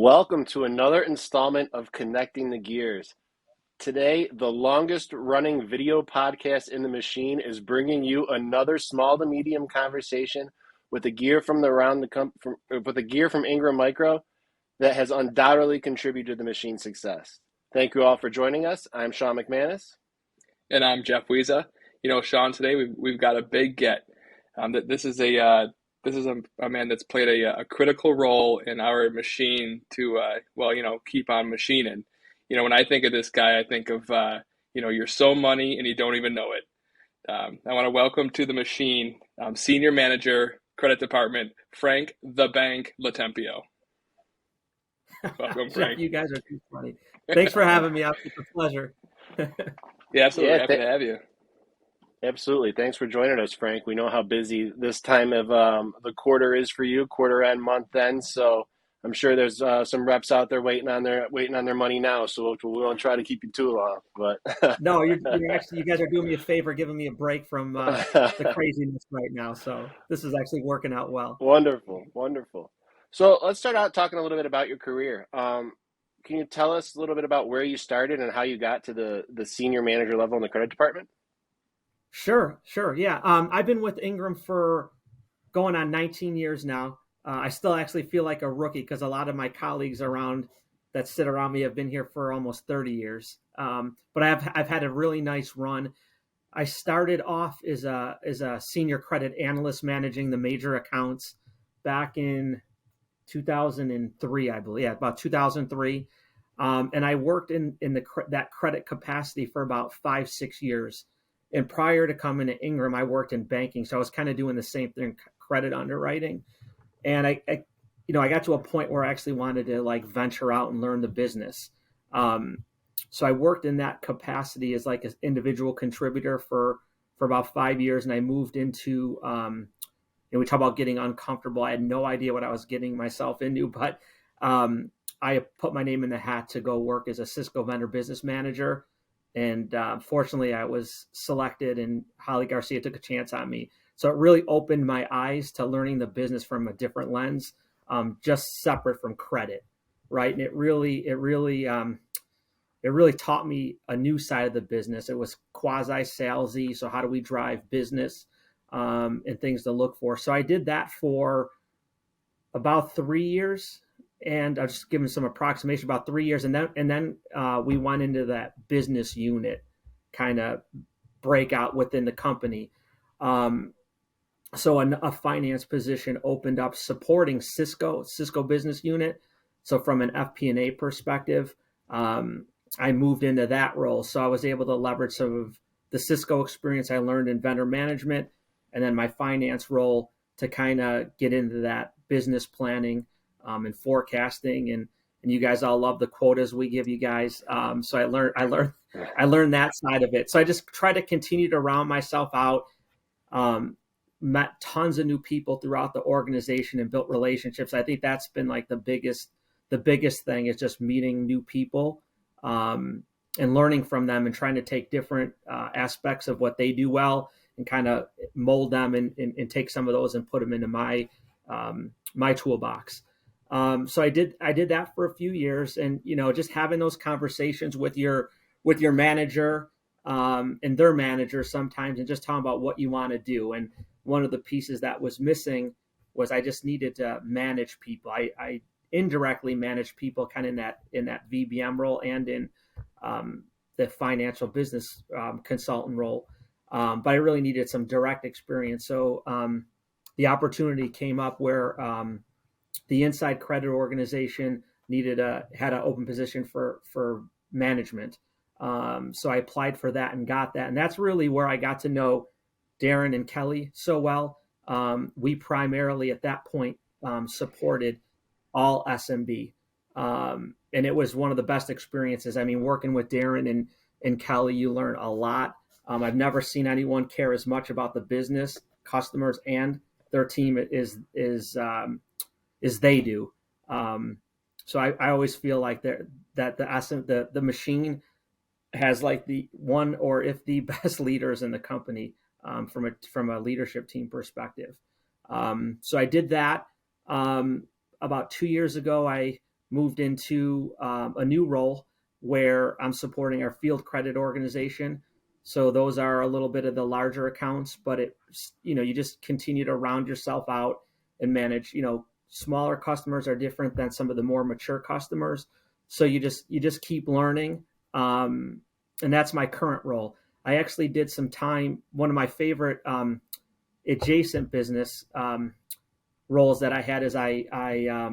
Welcome to another installment of Connecting the Gears. Today, the longest running video podcast in the machine is bringing you another small to medium conversation with a gear from Ingram Micro that has undoubtedly contributed to the machine's success. Thank you all for joining us. I'm Sean McManus. And I'm Jeff Wiza. Sean, today we've got a big get. This is a man that's played a critical role in our machine to keep on machining. When I think of this guy, I think of you're so money and you don't even know it. I want to welcome to the machine Senior Manager, Credit Department, Frank "The Bank" LoTempio. Welcome, Frank. You guys are too funny. Thanks for having me. It's a pleasure. Yeah, absolutely. Happy to have you. Absolutely. Thanks for joining us, Frank. We know how busy this time of the quarter is for you, quarter end, month end. So I'm sure there's some reps out there waiting on their money now. So we won't try to keep you too long. But no, you guys are doing me a favor, giving me a break from the craziness right now. So this is actually working out well. Wonderful. So let's start out talking a little bit about your career. Can you tell us a little bit about where you started and how you got to the senior manager level in the credit department? Sure. Yeah. I've been with Ingram for going on 19 years now. I still actually feel like a rookie because a lot of my colleagues that sit around me have been here for almost 30 years. But I've had a really nice run. I started off as a senior credit analyst managing the major accounts back in 2003, I believe. Yeah, about 2003. And I worked in that credit capacity for about 5-6 years. And prior to coming to Ingram, I worked in banking. So I was kind of doing the same thing, credit underwriting. And I got to a point where I actually wanted to venture out and learn the business. So I worked in that capacity as an individual contributor for about 5 years. And I moved into, we talk about getting uncomfortable. I had no idea what I was getting myself into, but I put my name in the hat to go work as a Cisco vendor business manager. And fortunately, I was selected, and Holly Garcia took a chance on me. So it really opened my eyes to learning the business from a different lens, just separate from credit, right? And it really taught me a new side of the business. It was quasi-salesy. So how do we drive business and things to look for? So I did that for about 3 years. And I'll just give them some approximation, about 3 years. And then we went into that business unit kind of breakout within the company. So a finance position opened up supporting Cisco business unit. So from an FP&A perspective, I moved into that role. So I was able to leverage some of the Cisco experience I learned in vendor management, and then my finance role to kind of get into that business planning and forecasting, and you guys all love the quotas we give you guys. So I learned that side of it. So I just try to continue to round myself out. Met tons of new people throughout the organization and built relationships. I think that's been the biggest thing is just meeting new people and learning from them and trying to take different aspects of what they do well and kind of mold them and take some of those and put them into my toolbox. So I did that for a few years, and just having those conversations with your manager and their manager sometimes, and just talking about what you want to do. And one of the pieces that was missing was I just needed to manage people. I indirectly managed people kind of in that VBM role and in the financial business consultant role, but I really needed some direct experience. So the opportunity came up where the inside credit organization had an open position for management. So I applied for that and got that. And that's really where I got to know Darren and Kelly so well. We primarily at that point supported all SMB. And it was one of the best experiences. I mean, working with Darren and Kelly, you learn a lot. I've never seen anyone care as much about the business, customers, and their team as they do. So I always feel like that the machine has the one or if the best leaders in the company from a leadership team perspective. So I did that. About 2 years ago, I moved into a new role where I'm supporting our field credit organization. So those are a little bit of the larger accounts, but you just continue to round yourself out and manage. Smaller customers are different than some of the more mature customers. So you just keep learning. And that's my current role. I actually did some time. One of my favorite adjacent business roles that I had is I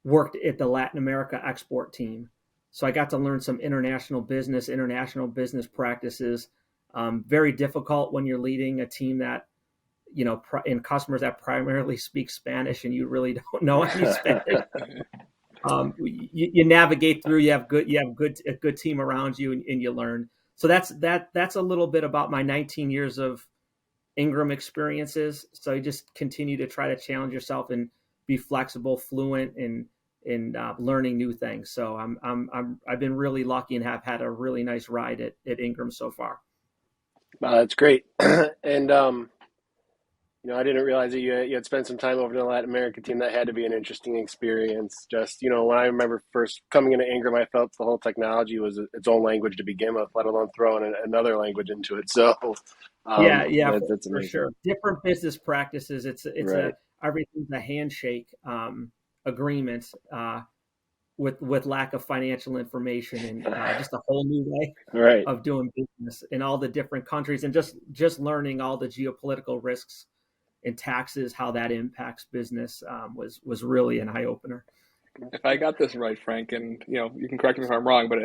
worked at the Latin America export team. So I got to learn some international business practices. Very difficult when you're leading a team that, in customers that primarily speak Spanish and you really don't know any Spanish. You navigate through. You have a good team around you, and you learn. So that's a little bit about my 19 years of Ingram experiences. So you just continue to try to challenge yourself and be flexible, fluent, and learning new things. So I've been really lucky and have had a really nice ride at Ingram so far. That's great. And I didn't realize that you had spent some time over in the Latin America team. That had to be an interesting experience. Just, when I remember first coming into Ingram, I felt the whole technology was its own language to begin with, let alone throwing another language into it. So, that's for sure. Different business practices. It's right. Everything's a handshake agreement with lack of financial information, and just a whole new way of doing business in all the different countries, and just learning all the geopolitical risks and taxes, how that impacts business, was really an eye opener. If I got this right, Frank, and you can correct me if I'm wrong, but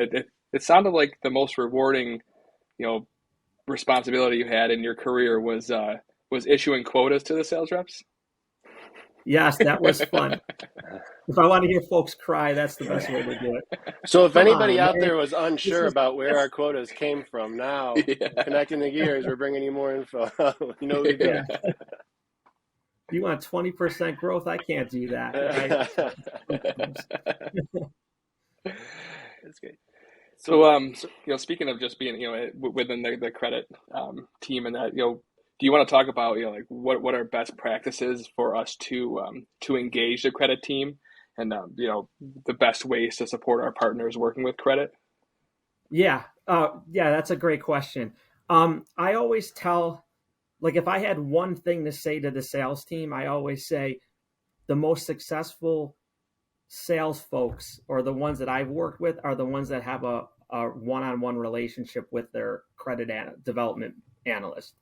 it sounded like the most rewarding, responsibility you had in your career was issuing quotas to the sales reps. Yes, that was fun. If I want to hear folks cry, that's the best way to do it. So if anybody out there was unsure about where our quotas came from, now connecting the gears, we're bringing you more info. We do. Yeah. You want 20% growth? I can't do that. That's great. So, speaking of just being, within the credit team, and that, do you want to talk about, like what are best practices for us to engage the credit team, and the best ways to support our partners working with credit? Yeah, that's a great question. I always tell. Like, if I had one thing to say to the sales team, I always say the most successful sales folks, or the ones that I've worked with, are the ones that have a one-on-one relationship with their credit development analyst,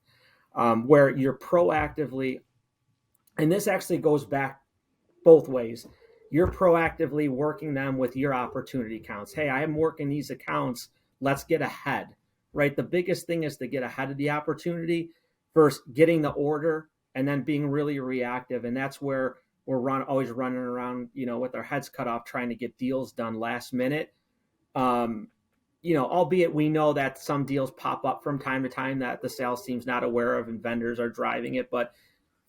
where you're proactively, and this actually goes back both ways. You're proactively working them with your opportunity accounts. Hey, I am working these accounts. Let's get ahead, right? The biggest thing is to get ahead of the opportunity. First, getting the order, and then being really reactive. And that's where we're always running around, with our heads cut off, trying to get deals done last minute. Albeit we know that some deals pop up from time to time that the sales team's not aware of and vendors are driving it. But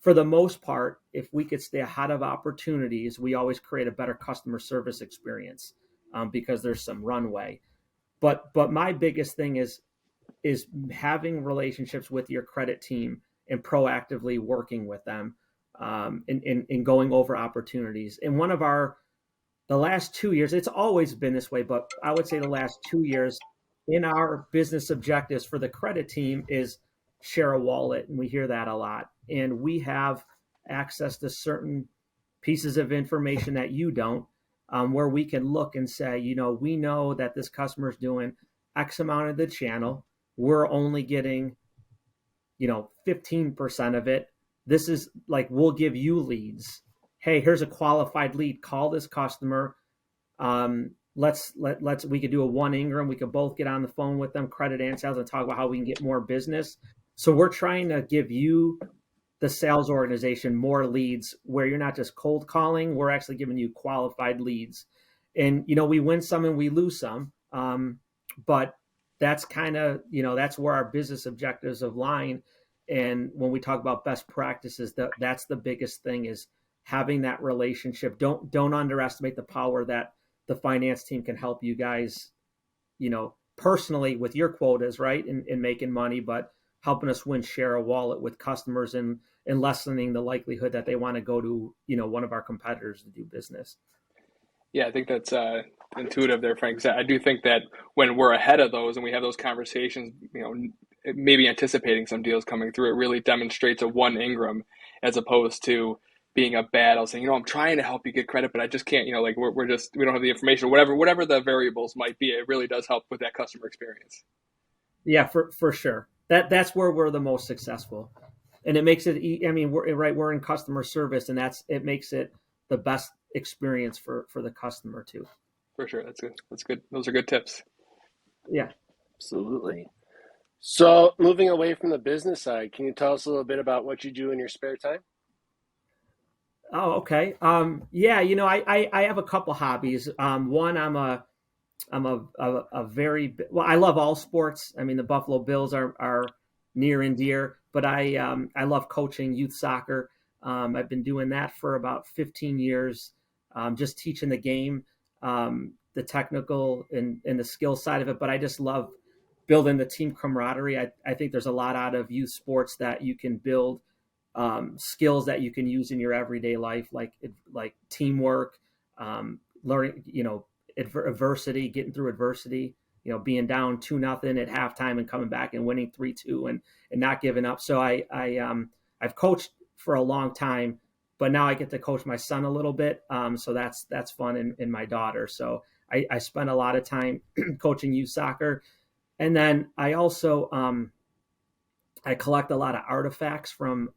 for the most part, if we could stay ahead of opportunities, we always create a better customer service experience, because there's some runway. But my biggest thing is having relationships with your credit team and proactively working with them, and going over opportunities. And the last 2 years, it's always been this way, but I would say the last 2 years in our business objectives for the credit team is share a wallet. And we hear that a lot. And we have access to certain pieces of information that you don't, where we can look and say, we know that this customer is doing X amount of the channel. We're only getting, 15% of it. This is like, we'll give you leads. Hey, here's a qualified lead. Call this customer. We could do a one Ingram. We could both get on the phone with them, credit and sales, and talk about how we can get more business. So we're trying to give you, the sales organization, more leads, where you're not just cold calling. We're actually giving you qualified leads. And, we win some and we lose some. But that's kind of, that's where our business objectives align. And when we talk about best practices, that's the biggest thing, is having that relationship. Don't underestimate the power that the finance team can help you guys, personally with your quotas, right? And making money, but helping us win share a wallet with customers, and lessening the likelihood that they want to go to, one of our competitors to do business. Yeah, I think that's intuitive there, Frank. 'Cause I do think that when we're ahead of those and we have those conversations, maybe anticipating some deals coming through, it really demonstrates a one Ingram as opposed to being a battle saying, I'm trying to help you get credit, but I just can't, like we don't have the information, whatever the variables might be. It really does help with that customer experience. Yeah, for sure. That's where we're the most successful. And it makes it, we're in customer service, and it makes it the best experience for the customer too. For sure. That's good. That's good. Those are good tips. Yeah. Absolutely. So moving away from the business side, can you tell us a little bit about what you do in your spare time? Oh, okay. Yeah, I have a couple hobbies. One, I'm a very well. I love all sports. I mean, the Buffalo Bills are near and dear, but I love coaching youth soccer. I've been doing that for about 15 years, just teaching the game, the technical and the skill side of it. But I just love building the team camaraderie. I think there's a lot out of youth sports that you can build, skills that you can use in your everyday life, like teamwork, learning, adversity, getting through adversity, being down 2-0 at halftime and coming back and winning 3-2 and not giving up. So I've coached for a long time, but now I get to coach my son a little bit. So that's fun, and my daughter. So I spend a lot of time coaching youth soccer. And then I also, I collect a lot of artifacts from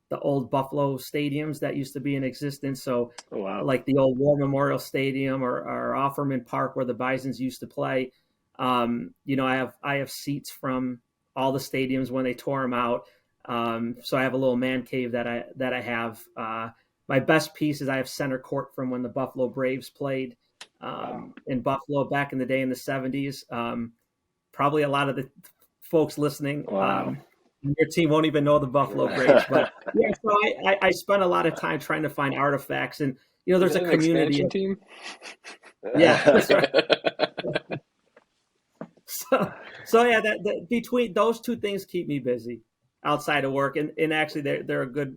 the old Buffalo stadiums that used to be in existence. So like the old War Memorial Stadium or Offerman Park where the Bisons used to play. I have seats from all the stadiums when they tore them out. So I have a little man cave that I have. My best piece is I have center court from when the Buffalo Braves played in Buffalo back in the day in the 70s. Probably a lot of the folks listening, your team won't even know the Buffalo Braves, but yeah. So I spent a lot of time trying to find artifacts, and there's a community team. Yeah, that's right. so yeah, between those two things keep me busy outside of work, and actually they're a good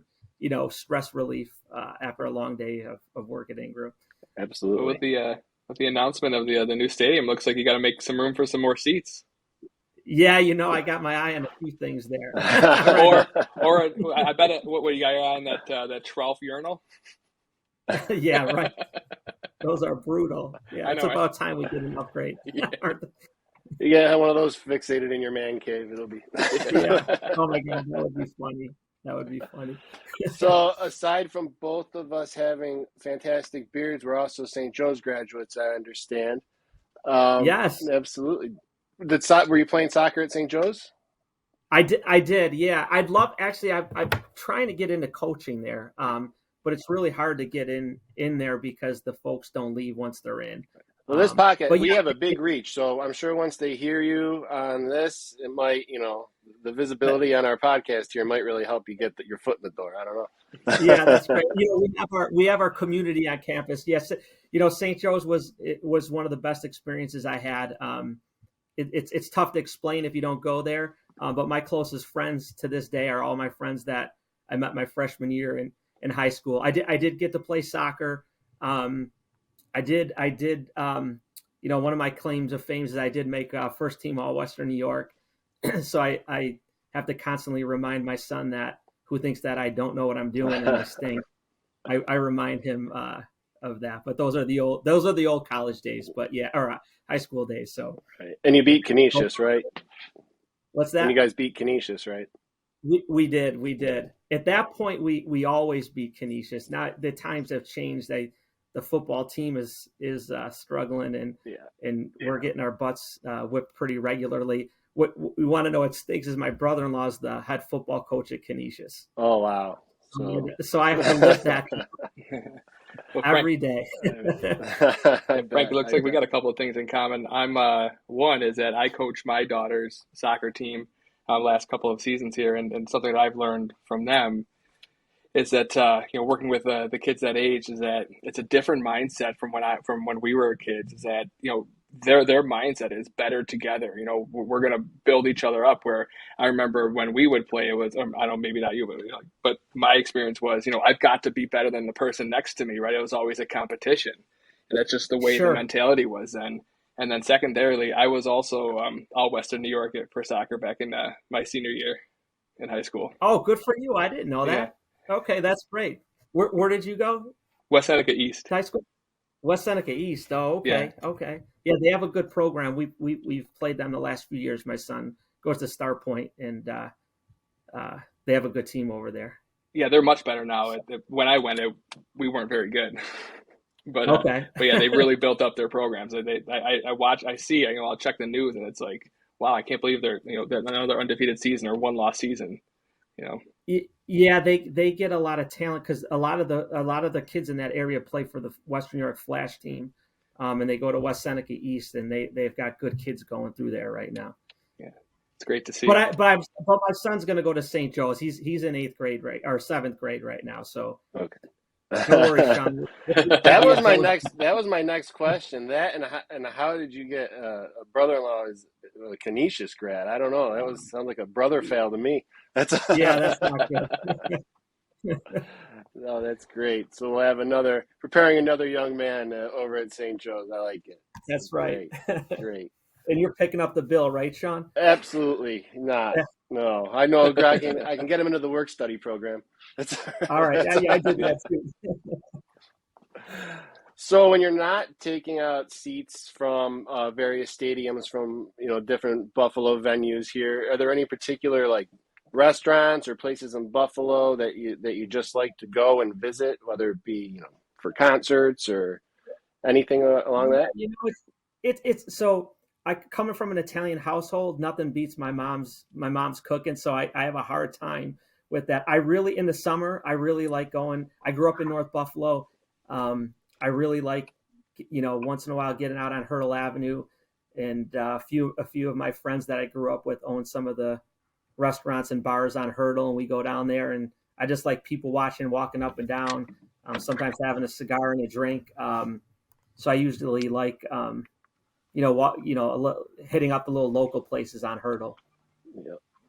stress relief after a long day of work at Ingram. Absolutely. With the announcement of the new stadium, looks like you got to make some room for some more seats. Yeah, I got my eye on a few things there. or I bet what you got your eye on that 12 urinal? Yeah, right. Those are brutal. Yeah, it's about time we get an upgrade. Yeah. You gotta have one of those fixated in your man cave. It'll be. Yeah. Oh my God, that would be funny. That would be funny. So aside from both of us having fantastic beards, we're also St. Joe's graduates, I understand. Yes, absolutely. Were you playing soccer at St. Joe's? I did. Yeah, I'd love. Actually, I'm trying to get into coaching there, but it's really hard to get in there because the folks don't leave once they're in. Well, this podcast, we have a big reach, so I'm sure once they hear you on this, it might, the visibility on our podcast here might really help you get your foot in the door. I don't know. Yeah, that's great. We have our community on campus. Yes, St. Joe's was one of the best experiences I had. It's tough to explain if you don't go there. But my closest friends to this day are all my friends that I met my freshman year in high school. I did get to play soccer. I did. One of my claims of fame is I did make first team All Western New York. So I have to constantly remind my son who thinks that I don't know what I'm doing and I stink. I remind him of that. But those are the old college days. But yeah, or high school days. So. Right. And you beat Canisius, right? What's that? And you guys beat Canisius, right? We did. At that point, we always beat Canisius. Now the times have changed. The football team is struggling, and we're getting our butts whipped pretty regularly. What we want to know what stinks is my brother-in-law is the head football coach at Canisius. Oh wow! So I have to live that every day. Frank, it looks like we got a couple of things in common. I'm one is that I coach my daughter's soccer team last couple of seasons here, and something that I've learned from them is that working with the kids that age is that it's a different mindset from when we were kids. Is that their mindset is better together. We're gonna build each other up. Where I remember when we would play, it was I don't know, maybe not you, but my experience was I've got to be better than the person next to me. Right? It was always a competition, And that's just the way the Sure. mentality was then. And then secondarily, I was also all Western New York for soccer back in my senior year in high school. Oh, good for you. I didn't know Yeah, that. Okay, that's great. Where did you go? West Seneca East. High school? West Seneca East. Oh, Yeah, okay. Okay. Yeah, they have a good program. We've played them the last few years. My son goes to Star Point, and they have a good team over there. yeah, they're much better now. When I went, we weren't very good. Okay. But yeah, they really built up their programs. I watch, I see, I'll check the news, and it's like, wow, I can't believe they're another undefeated season or one loss season. You know, Yeah, they get a lot of talent because a lot of the kids in that area play for the Western New York Flash team, and they go to West Seneca East, and they've got good kids going through there right now. yeah, it's great to see. But my son's going to go to St. Joe's. He's in eighth grade or seventh grade right now. So Okay. don't worry, Sean. That was my next question. That and how did you get a brother-in-law is a Canisius grad? I don't know. That sounds like a brother fail to me. That's Yeah, that's not good. no, that's great. So we'll have preparing another young man over at St. Joe's. I like it. That's right. Great, great. And you're picking up the bill, right, Sean? Absolutely not. No, I know. I can get him into the work study program. That's All right. that's I did that too. So when you're not taking out seats from various stadiums from different Buffalo venues here, are there any particular like restaurants or places in Buffalo that you just like to go and visit, whether it be for concerts or anything along that? It's so I coming from an Italian household, nothing beats my mom's cooking. So I have a hard time with that. In the summer, I really like going. I grew up in North Buffalo. I really like, once in a while getting out on Hurdle Avenue, and a few of my friends that I grew up with own some of the restaurants and bars on Hurdle, and we go down there, and I just like people watching, walking up and down, sometimes having a cigar and a drink. So I usually like, hitting up the little local places on Hurdle.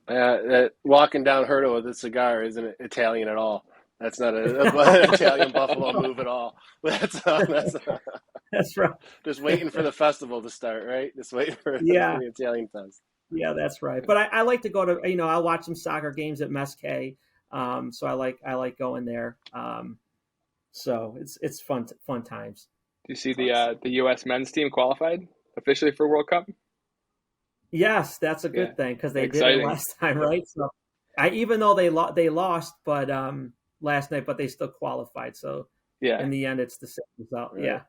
Yeah. Walking down Hurdle with a cigar isn't Italian at all. That's not an Italian Buffalo move at all. That's right. Just waiting for the festival to start, right? Just waiting for Yeah. the Italian fest. Yeah, that's right. But I like to go to, I'll watch some soccer games at Mesquite. So I like going there. So it's fun times. Do you see the U.S. men's team qualified officially for World Cup? Yes, that's a good thing because they Exciting. did it last time, right? So even though they lost, but last night, but they still qualified. So yeah, in the end, it's the same result. Right. Yeah.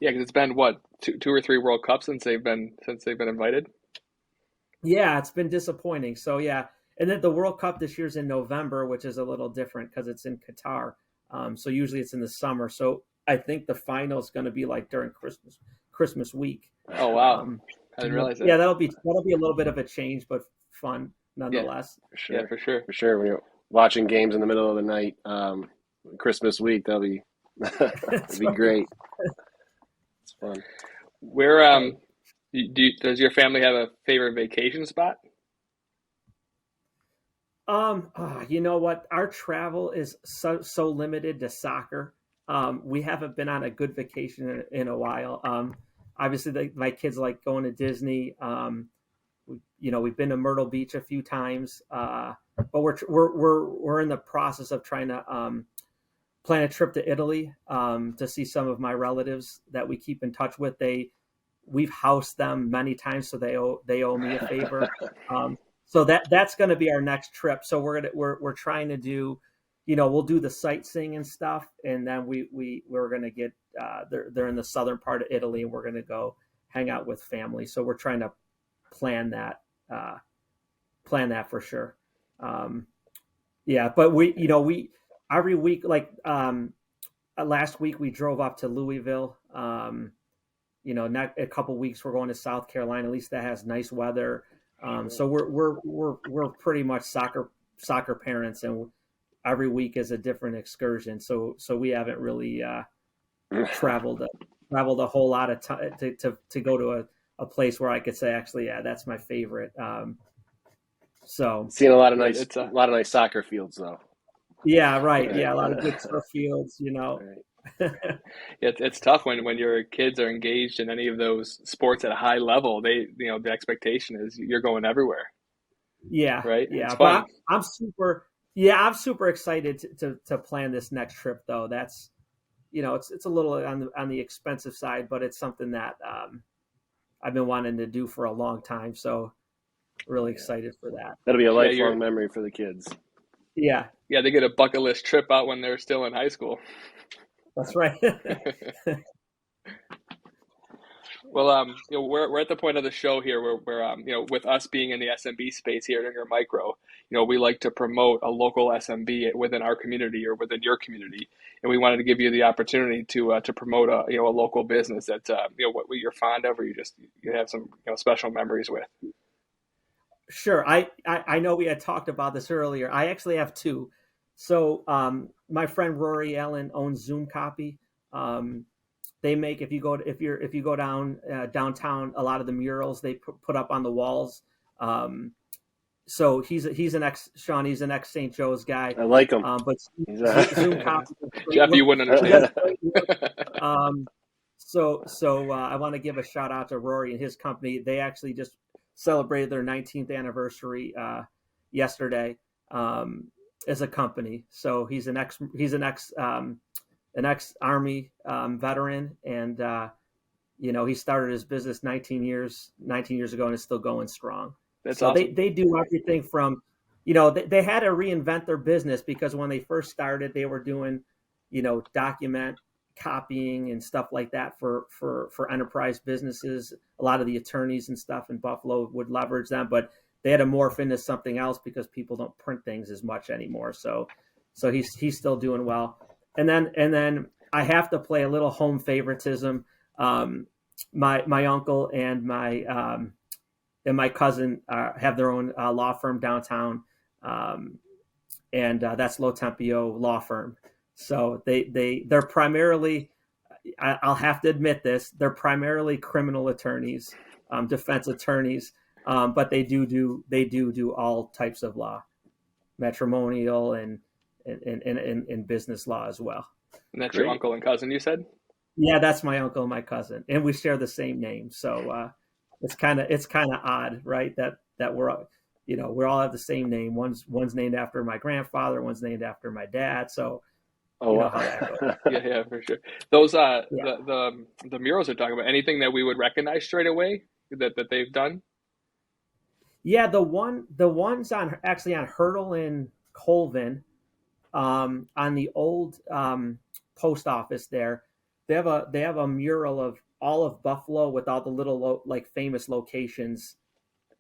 Yeah, because it's been what two or three World Cups since they've been invited. Yeah, it's been disappointing. So yeah, and then the World Cup this year's in November, which is a little different because it's in Qatar. So usually it's in the summer. So I think the final is going to be like during Christmas week. Oh wow, I didn't realize that. Yeah, that'll be a little bit of a change, but fun nonetheless. For sure. Yeah, for sure. For sure. When you're watching games in the middle of the night, Christmas week, that'll be great. It's fun. Where does your family have a favorite vacation spot? You know what? Our travel is so limited to soccer. We haven't been on a good vacation in a while. Obviously, my kids like going to Disney. We've been to Myrtle Beach a few times, but we're in the process of trying to plan a trip to Italy to see some of my relatives that we keep in touch with. We've housed them many times, so they owe me a favor. So that's going to be our next trip. So we're trying to do, we'll do the sightseeing and stuff, and then we're going to get they're in the southern part of Italy, and we're going to go hang out with family. So we're trying to plan that for sure. Yeah, but we every week, like last week we drove up to Louisville. Not a couple weeks we're going to South Carolina. At least that has nice weather. So we're pretty much soccer parents, and every week is a different excursion. So we haven't really traveled a whole lot of time to go to a place where I could say, actually, yeah, that's my favorite. So seeing a lot of nice soccer fields though. Yeah, right. Yeah, a lot of good turf fields. Right. It's tough when your kids are engaged in any of those sports at a high level. The expectation is you're going everywhere, Yeah, right? It's yeah. But fun. I'm super excited to plan this next trip though. That's it's a little on the expensive side, but it's something that I've been wanting to do for a long time. So Oh really yeah, excited for that. that'll be a Yeah, you're lifelong memory for the kids. Yeah, yeah, they get a bucket list trip out when they're still in high school. that's right. Well, we're at the point of the show here where with us being in the SMB space here at Ingram Micro, we like to promote a local SMB within our community or within your community, and we wanted to give you the opportunity to promote a local business that what you're fond of or you have some special memories with. Sure. I know we had talked about this earlier. I actually have two. So my friend Rory Allen owns Zoom Copy. They make if you go downtown, a lot of the murals they put up on the walls. So he's an ex Sean. He's an ex St. Joe's guy. I like him. But He's Zoom Copy does great Jeff, work. you wouldn't He does understand. great work. So I want to give a shout out to Rory and his company. They actually just celebrated their 19th anniversary yesterday as a company. So he's an ex Army veteran, and he started his business 19 years ago, and is still going strong. That's So awesome. they do everything from, they had to reinvent their business because when they first started, they were doing, document copying and stuff like that for enterprise businesses. A lot of the attorneys and stuff in Buffalo would leverage them, but they had to morph into something else because people don't print things as much anymore. So he's still doing well. And then I have to play a little home favoritism. My uncle and my cousin have their own law firm downtown, and that's LoTempio Law Firm. So they're primarily, I'll have to admit this, they're primarily criminal attorneys, defense attorneys, but they do all types of law, matrimonial and business law as well. And that's your Great. uncle and cousin, you said? Yeah, that's my uncle and my cousin, and we share the same name. So it's kind of odd, right? That we all have the same name. One's named after my grandfather, one's named after my dad. So Oh, you know wow. how that goes. Yeah, for sure. Those Yeah, the murals are talking about anything that we would recognize straight away that they've done. yeah. The ones actually on Hurdle and Colvin, on the old post office there. They have a mural of all of Buffalo with all the little like famous locations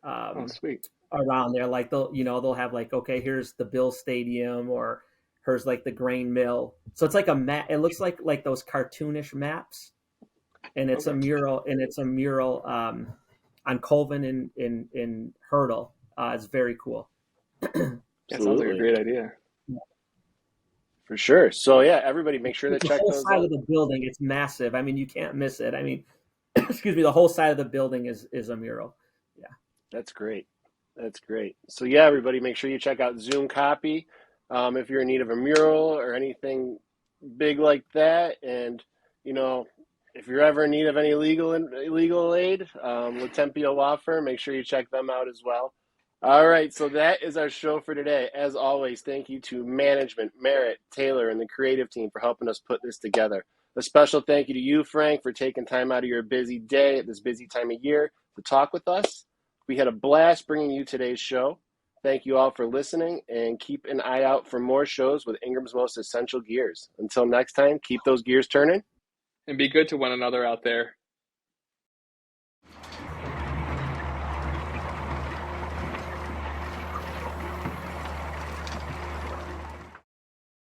Oh, um, sweet. around there. Like they'll have like, okay, here's the Bill Stadium, or here's like the grain mill. So it's like a map. It looks like those cartoonish maps, and it's a Okay. mural. On Colvin in Hurdle. It's very cool. That sounds like a Absolutely. great idea. For sure. So yeah, everybody make sure to The check whole those side out. of the building, it's massive. I mean, you can't miss it. I mean, excuse me, the whole side of the building is a mural. Yeah. That's great. That's great. So yeah, everybody make sure you check out Zoom Copy if you're in need of a mural or anything big like that. And you know, if you're ever in need of any legal aid, LoTempio Law Firm, make sure you check them out as well. All right, so that is our show for today. As always, thank you to management, Merritt, Taylor, and the creative team for helping us put this together. A special thank you to you, Frank, for taking time out of your busy day at this busy time of year to talk with us. We had a blast bringing you today's show. Thank you all for listening, and keep an eye out for more shows with Ingram's most essential gears. Until next time, keep those gears turning. And be good to one another out there.